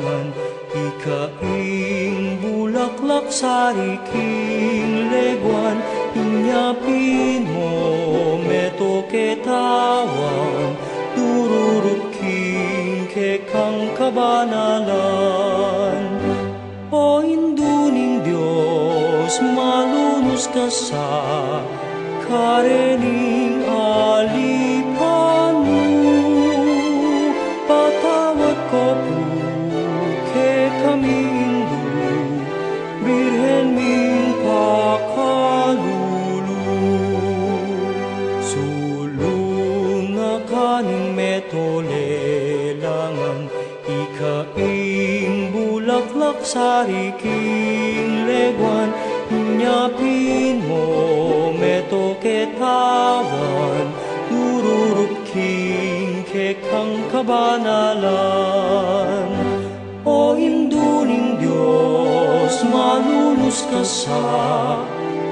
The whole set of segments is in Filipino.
kailangan. Ikaing bulaklak sa riking leguan, inyapin mo meto ketawan, dururuking kekang kabanalan. O induning Diyos, malunos ka sa karening alipan mo. Patawad ko po ke kami Hindu, Birhen ming pakalulu. Sulong na kaning metolelangan, ikaing bulaklak sa riking leguan, inyapin mo meto ketawan, dururuking kekang kabanalan. O induning Diyos, malunos ka sa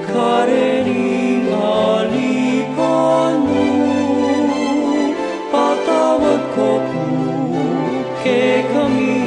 karening alipan mo. Patawad ko po ke kami